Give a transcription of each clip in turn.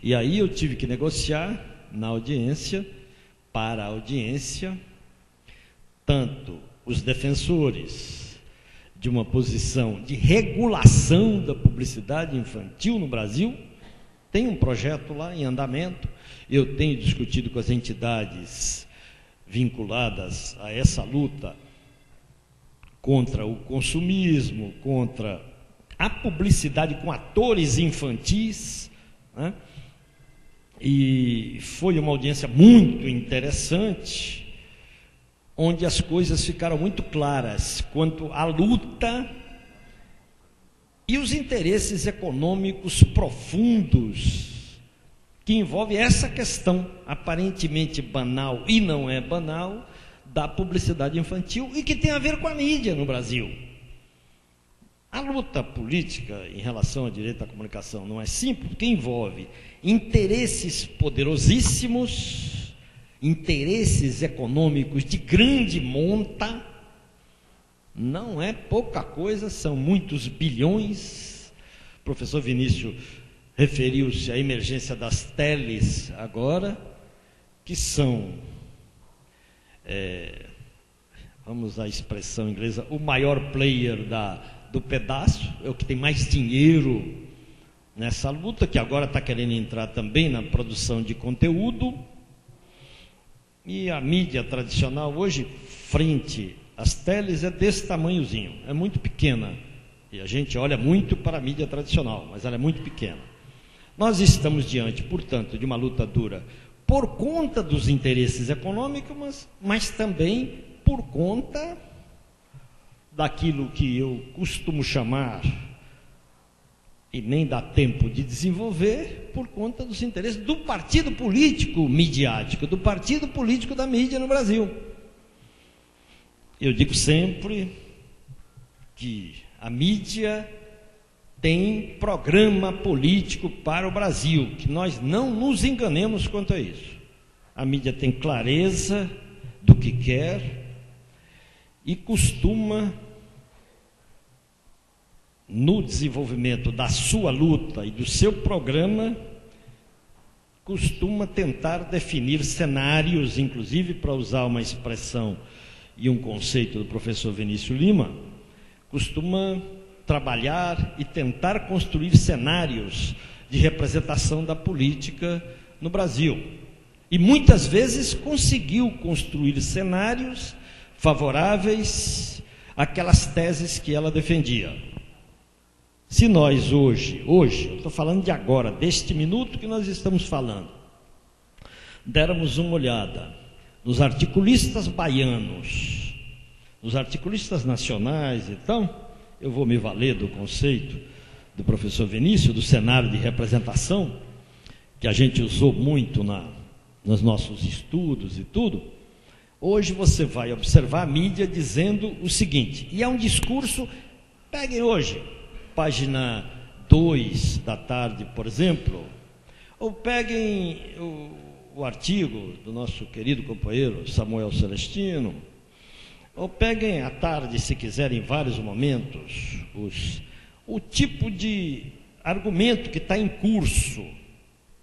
E aí eu tive que negociar na audiência, para a audiência, tanto os defensores de uma posição de regulação da publicidade infantil no Brasil. Tem um projeto lá em andamento, eu tenho discutido com as entidades vinculadas a essa luta contra o consumismo, contra a publicidade com atores infantis, né? E foi uma audiência muito interessante, onde as coisas ficaram muito claras quanto à luta e os interesses econômicos profundos que envolve essa questão aparentemente banal e não é banal da publicidade infantil e que tem a ver com a mídia no Brasil. A luta política em relação ao direito à comunicação não é simples, porque envolve interesses poderosíssimos, interesses econômicos de grande monta, não é pouca coisa, são muitos bilhões. O professor Vinícius referiu-se à emergência das teles agora, que são, vamos à expressão inglesa, o maior player do pedaço, é o que tem mais dinheiro nessa luta, que agora está querendo entrar também na produção de conteúdo. E a mídia tradicional hoje, frente às teles, é desse tamanhozinho, é muito pequena. E a gente olha muito para a mídia tradicional, mas ela é muito pequena. Nós estamos diante, portanto, de uma luta dura por conta dos interesses econômicos, mas também por conta daquilo que eu costumo chamar, e nem dá tempo de desenvolver, por conta dos interesses do partido político midiático, do partido político da mídia no Brasil. Eu digo sempre que a mídia tem programa político para o Brasil, que nós não nos enganemos quanto a isso. A mídia tem clareza do que quer e costuma, no desenvolvimento da sua luta e do seu programa, costuma tentar definir cenários, inclusive, para usar uma expressão e um conceito do professor Vinícius Lima, costuma trabalhar e tentar construir cenários de representação da política no Brasil. E muitas vezes conseguiu construir cenários favoráveis àquelas teses que ela defendia. Se nós hoje, eu estou falando de agora, deste minuto que nós estamos falando, dermos uma olhada nos articulistas baianos, nos articulistas nacionais, então, eu vou me valer do conceito do professor Vinícius, do cenário de representação, que a gente usou muito nos nossos estudos e tudo. Hoje você vai observar a mídia dizendo o seguinte, e é um discurso, peguem hoje, página 2 da tarde, por exemplo, ou peguem o artigo do nosso querido companheiro Samuel Celestino, ou peguem à tarde, se quiserem, em vários momentos, o tipo de argumento que está em curso,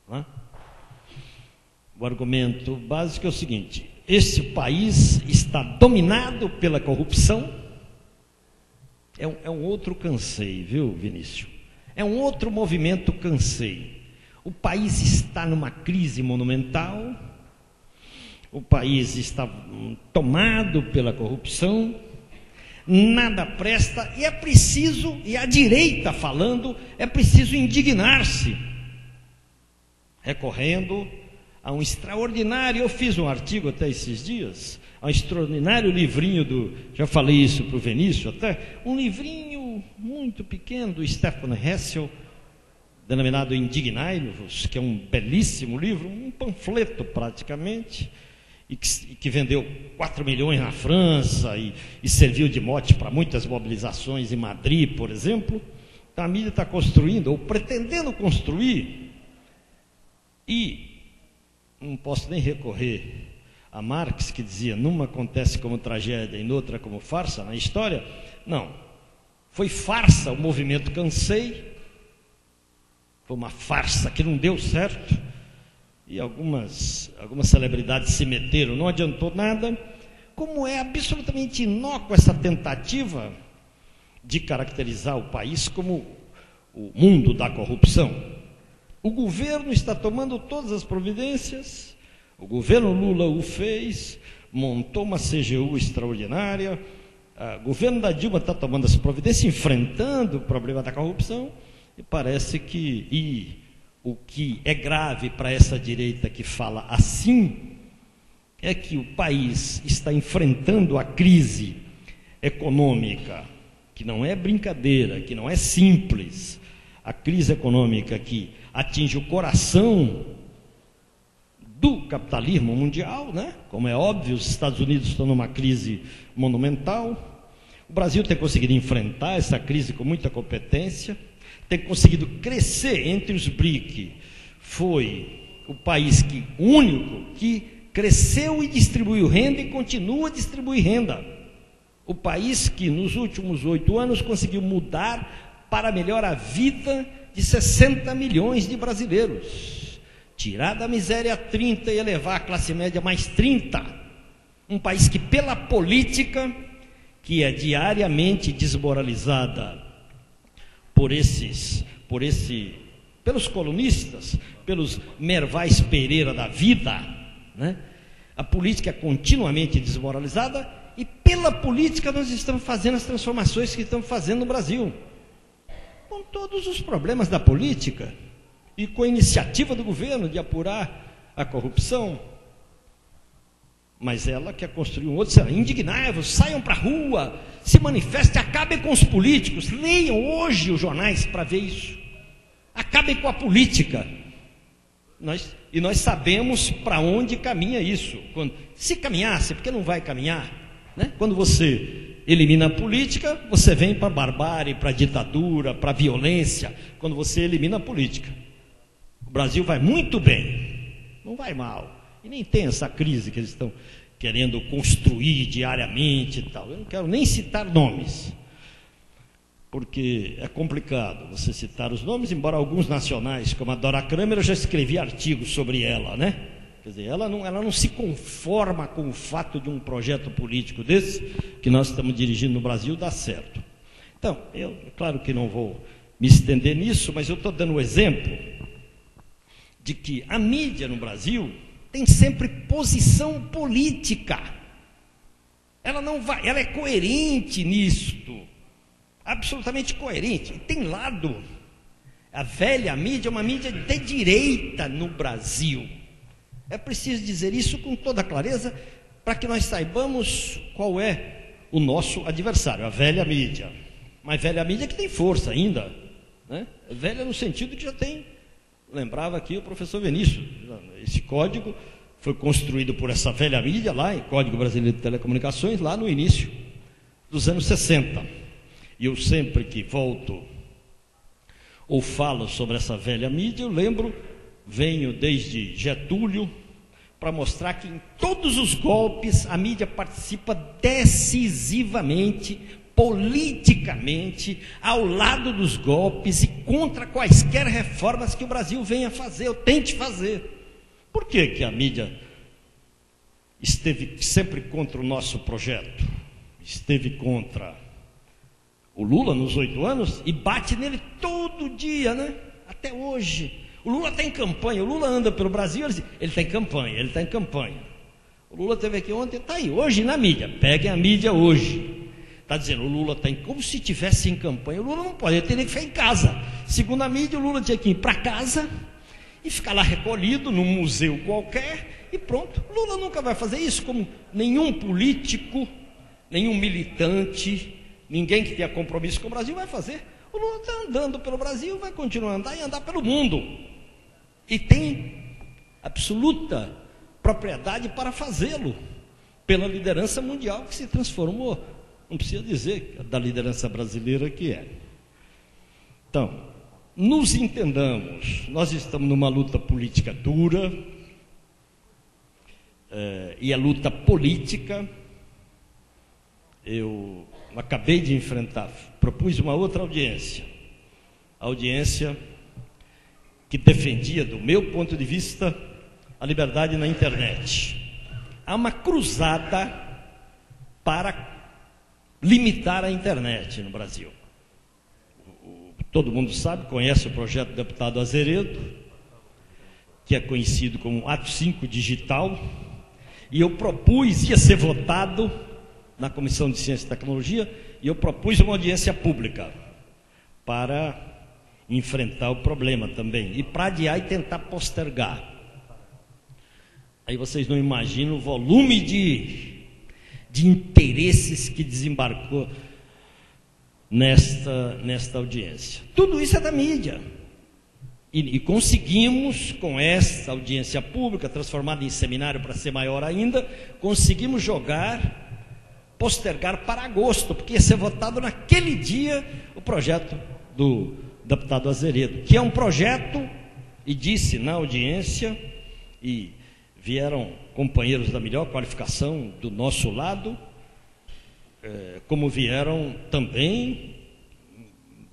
né? O argumento básico é o seguinte: esse país está dominado pela corrupção. É um outro cansei, viu, Vinícius? É um outro movimento cansei. O país está numa crise monumental, o país está tomado pela corrupção, nada presta, e é preciso, e a direita falando, é preciso indignar-se, recorrendo a um extraordinário, eu fiz um artigo até esses dias, a um extraordinário livrinho já falei isso para o Vinícius até, um livrinho muito pequeno do Stefan Hessel, denominado Indignai-vos, que é um belíssimo livro, um panfleto praticamente, e que vendeu 4 milhões na França e serviu de mote para muitas mobilizações em Madrid, por exemplo. Então a mídia está construindo, ou pretendendo construir, e não posso nem recorrer a Marx, que dizia, numa acontece como tragédia e noutra como farsa na história. Não, foi farsa o movimento Cansei, foi uma farsa que não deu certo, e algumas celebridades se meteram, não adiantou nada. Como é absolutamente inócua essa tentativa de caracterizar o país como o mundo da corrupção. O governo está tomando todas as providências, o governo Lula o fez, montou uma CGU extraordinária, o governo da Dilma está tomando essa providência, enfrentando o problema da corrupção, e parece que o que é grave para essa direita que fala assim, é que o país está enfrentando a crise econômica, que não é brincadeira, que não é simples, a crise econômica que atinge o coração do capitalismo mundial, né? Como é óbvio, os Estados Unidos estão numa crise monumental, o Brasil tem conseguido enfrentar essa crise com muita competência, tem conseguido crescer entre os BRIC, foi o país único que cresceu e distribuiu renda e continua a distribuir renda. O país que nos últimos 8 anos conseguiu mudar para melhor a vida de 60 milhões de brasileiros. Tirar da miséria 30 e elevar a classe média mais 30. Um país que pela política, que é diariamente desmoralizada pelos colunistas, pelos Mervais Pereira da vida, né? A política é continuamente desmoralizada e pela política nós estamos fazendo as transformações que estamos fazendo no Brasil, com todos os problemas da política e com a iniciativa do governo de apurar a corrupção. Mas ela quer construir um outro cenário. Indignai-vos, saiam para a rua, se manifestem, acabem com os políticos, leiam hoje os jornais para ver isso, acabem com a política. E nós sabemos para onde caminha isso. Se caminhasse, porque não vai caminhar, né? Quando você elimina a política, você vem para a barbárie, para a ditadura, para a violência. Quando você elimina a política, o Brasil vai muito bem, não vai mal. E nem tem essa crise que eles estão querendo construir diariamente e tal. Eu não quero nem citar nomes, porque é complicado você citar os nomes, embora alguns nacionais, como a Dora Kramer, eu já escrevi artigos sobre ela, né? Quer dizer, ela não se conforma com o fato de um projeto político desse, que nós estamos dirigindo no Brasil, dar certo. Então, claro que não vou me estender nisso, mas eu estou dando o exemplo de que a mídia no Brasil tem sempre posição política. Ela é coerente nisto, absolutamente coerente. E tem lado. A velha mídia é uma mídia de direita no Brasil. É preciso dizer isso com toda clareza para que nós saibamos qual é o nosso adversário, a velha mídia. Mas velha mídia que tem força ainda, né? Velha no sentido que já tem. Lembrava aqui o professor Vinícius, esse código foi construído por essa velha mídia lá, em Código Brasileiro de Telecomunicações, lá no início dos anos 60. E eu sempre que volto ou falo sobre essa velha mídia, eu venho desde Getúlio, para mostrar que em todos os golpes a mídia participa decisivamente, politicamente, ao lado dos golpes e contra quaisquer reformas que o Brasil venha fazer ou tente fazer. Por que a mídia esteve sempre contra o nosso projeto? Esteve contra o Lula nos 8 anos e bate nele todo dia, né? Até hoje. O Lula está em campanha, o Lula anda pelo Brasil, ele está em campanha, ele está em campanha. O Lula esteve aqui ontem, está aí, hoje na mídia, peguem a mídia hoje. Está dizendo, o Lula está como se estivesse em campanha. O Lula não pode, ele teria que ficar em casa. Segundo a mídia, o Lula tinha que ir para casa e ficar lá recolhido num museu qualquer e pronto. O Lula nunca vai fazer isso, como nenhum político, nenhum militante, ninguém que tenha compromisso com o Brasil vai fazer. O Lula está andando pelo Brasil, vai continuar a andar e andar pelo mundo. E tem absoluta propriedade para fazê-lo, pela liderança mundial que se transformou. Não precisa dizer da liderança brasileira que é. Então, nos entendamos, nós estamos numa luta política dura, e a luta política, eu acabei de enfrentar, propus uma outra audiência, a audiência que defendia, do meu ponto de vista, a liberdade na internet. Há uma cruzada para limitar a internet no Brasil. Todo mundo sabe, conhece o projeto do deputado Azeredo, que é conhecido como Ato 5 Digital, e eu propus, ia ser votado na Comissão de Ciência e Tecnologia, e eu propus uma audiência pública para enfrentar o problema também, e para adiar e tentar postergar. Aí vocês não imaginam o volume de interesses que desembarcou nesta audiência. Tudo isso é da mídia. E conseguimos, com essa audiência pública, transformada em seminário para ser maior ainda, conseguimos postergar para agosto, porque ia ser votado naquele dia o projeto do deputado Azeredo, que é um projeto, e disse na audiência, e vieram companheiros da melhor qualificação do nosso lado, como vieram também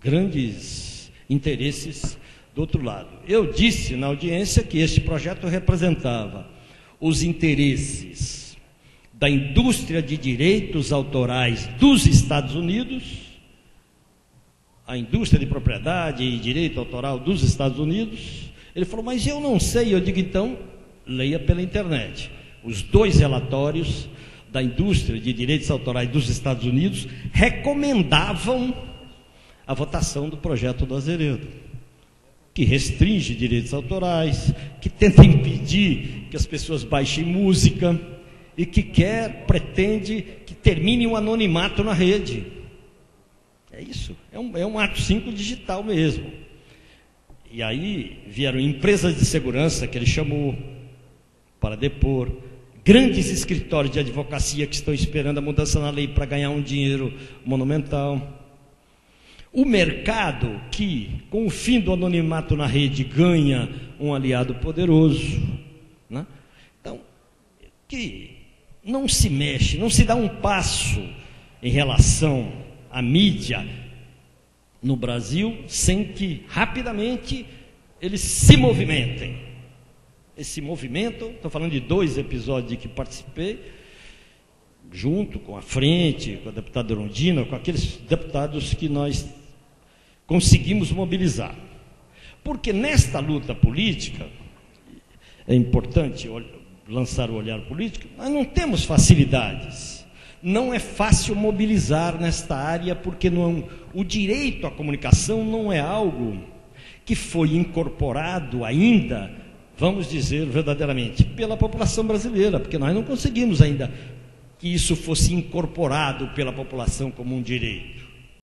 grandes interesses do outro lado. Eu disse na audiência que este projeto representava os interesses da indústria de direitos autorais dos Estados Unidos, a indústria de propriedade e direito autoral dos Estados Unidos. Ele falou, mas eu não sei. Eu digo, então, leia pela internet. Os dois relatórios da indústria de direitos autorais dos Estados Unidos recomendavam a votação do projeto do Azeredo, que restringe direitos autorais, que tenta impedir que as pessoas baixem música e que pretende que termine um anonimato na rede. É isso, é um ato 5 digital mesmo. E aí vieram empresas de segurança que ele chamou para depor, grandes escritórios de advocacia que estão esperando a mudança na lei para ganhar um dinheiro monumental. O mercado que, com o fim do anonimato na rede, ganha um aliado poderoso, né? Então, que não se mexe, não se dá um passo em relação à mídia no Brasil sem que rapidamente eles se movimentem. Esse movimento, estou falando de 2 episódios de que participei, junto com a Frente, com a deputada Erundina, com aqueles deputados que nós conseguimos mobilizar. Porque nesta luta política, é importante lançar o olhar político, nós não temos facilidades. Não é fácil mobilizar nesta área, porque o direito à comunicação não é algo que foi incorporado ainda, vamos dizer verdadeiramente, pela população brasileira, porque nós não conseguimos ainda que isso fosse incorporado pela população como um direito.